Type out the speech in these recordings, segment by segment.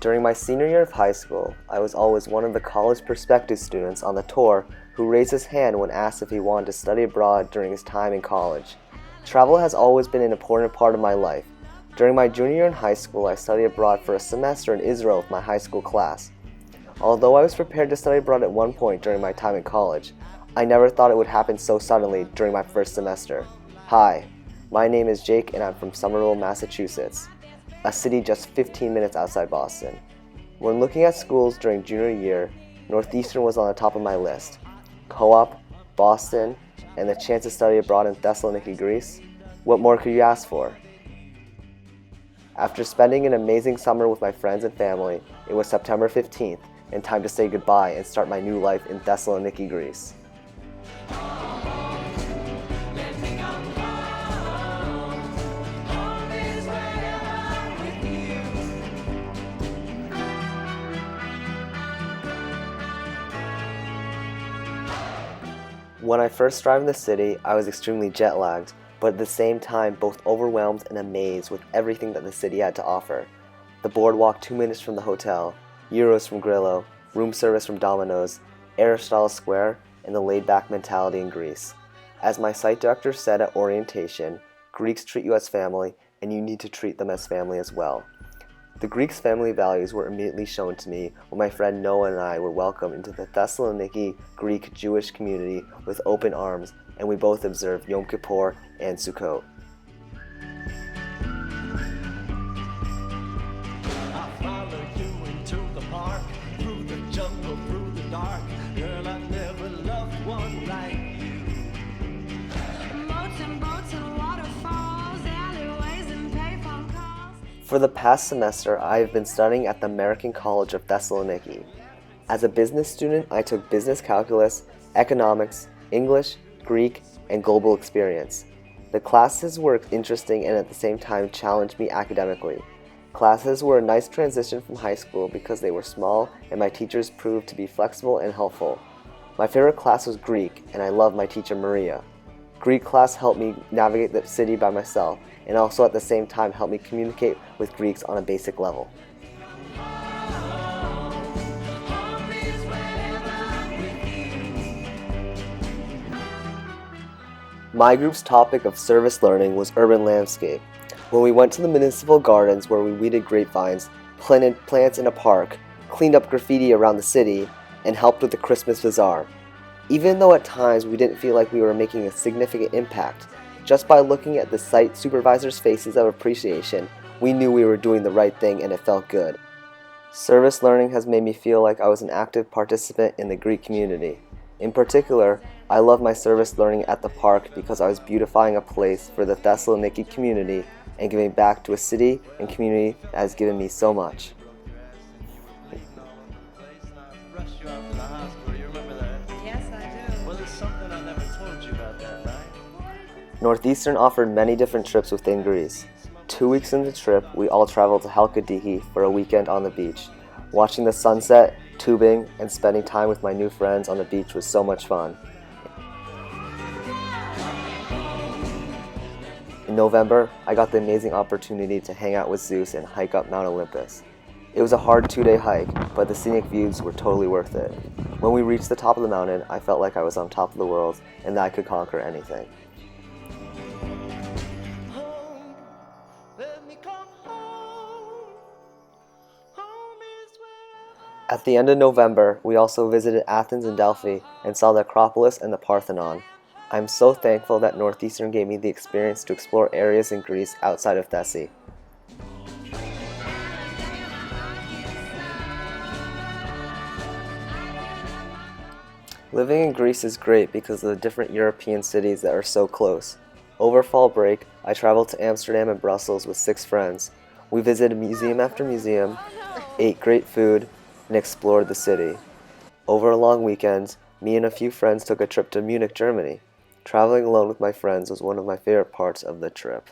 During my senior year of high school, I was always one of the college perspective students on the tour who raised his hand when asked if he wanted to study abroad during his time in college. Travel has always been an important part of my life. During my junior year in high school, I studied abroad for a semester in Israel with my high school class. Although I was prepared to study abroad at one point during my time in college, I never thought it would happen so suddenly during my first semester. Hi, my name is Jake and I'm from Somerville, Massachusetts, a city just 15 minutes outside Boston. When looking at schools during junior year, Northeastern was on the top of my list. Co-op, Boston, and the chance to study abroad in Thessaloniki, Greece. What more could you ask for? After spending an amazing summer with my friends and family, it was September 15th and time to say goodbye and start my new life in Thessaloniki, Greece. When I first arrived in the city, I was extremely jet lagged, but at the same time both overwhelmed and amazed with everything that the city had to offer. The boardwalk 2 minutes from the hotel, gyros from Grillo, room service from Domino's, Aristotle Square, and the laid-back mentality in Greece. As my site director said at orientation, Greeks treat you as family, and you need to treat them as family as well. The Greeks' family values were immediately shown to me when my friend Noah and I were welcomed into the Thessaloniki Greek Jewish community with open arms, and we both observed Yom Kippur and Sukkot. I followed you into the park, through the jungle, through the dark. Girl, I never loved one like you. Boats and waterfalls, alleyways and payphone calls. For the past semester, I have been studying at the American College of Thessaloniki. As a business student, I took business calculus, economics, English, Greek, and global experience. The classes were interesting and at the same time challenged me academically. Classes were a nice transition from high school because they were small and my teachers proved to be flexible and helpful. My favorite class was Greek, and I loved my teacher Maria. Greek class helped me navigate the city by myself and also at the same time helped me communicate with Greeks on a basic level. My group's topic of service learning was urban landscape. When we went to the municipal gardens where we weeded grapevines, planted plants in a park, cleaned up graffiti around the city, and helped with the Christmas bazaar. Even though at times we didn't feel like we were making a significant impact, just by looking at the site supervisors' faces of appreciation, we knew we were doing the right thing and it felt good. Service learning has made me feel like I was an active participant in the Greek community. In particular, I love my service learning at the park because I was beautifying a place for the Thessaloniki community and giving back to a city and community that has given me so much. Yes, I do. Well, there's something I never told you about that, right? Northeastern offered many different trips within Greece. 2 weeks into the trip, we all traveled to Halkidiki for a weekend on the beach. Watching the sunset, tubing, and spending time with my new friends on the beach was so much fun. In November, I got the amazing opportunity to hang out with Zeus and hike up Mount Olympus. It was a hard 2-day hike, but the scenic views were totally worth it. When we reached the top of the mountain, I felt like I was on top of the world and that I could conquer anything. Home, let me come home. Home is where At the end of November, we also visited Athens and Delphi and saw the Acropolis and the Parthenon. I'm so thankful that Northeastern gave me the experience to explore areas in Greece outside of Thessi. Living in Greece is great because of the different European cities that are so close. Over fall break, I traveled to Amsterdam and Brussels with 6 friends. We visited museum after museum, ate great food, and explored the city. Over a long weekend, me and a few friends took a trip to Munich, Germany. Traveling alone with my friends was one of my favorite parts of the trip.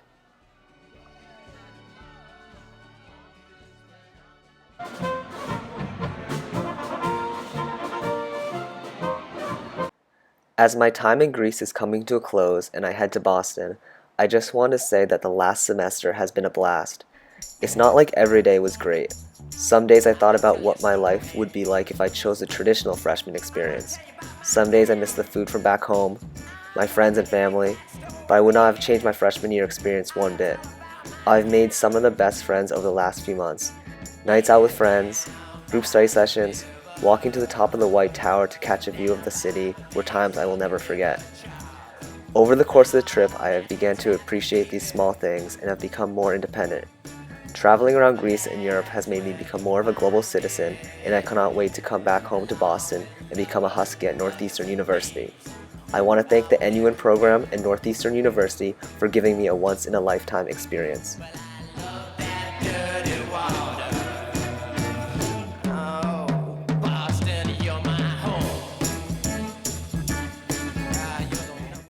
As my time in Greece is coming to a close and I head to Boston, I just want to say that the last semester has been a blast. It's not like every day was great. Some days I thought about what my life would be like if I chose the traditional freshman experience. Some days I miss the food from back home, my friends and family, but I would not have changed my freshman year experience one bit. I've made some of the best friends over the last few months. Nights out with friends, group study sessions, walking to the top of the White Tower to catch a view of the city were times I will never forget. Over the course of the trip, I have begun to appreciate these small things and have become more independent. Traveling around Greece and Europe has made me become more of a global citizen, and I cannot wait to come back home to Boston and become a Husky at Northeastern University. I want to thank the NUin program and Northeastern University for giving me a once-in-a-lifetime experience.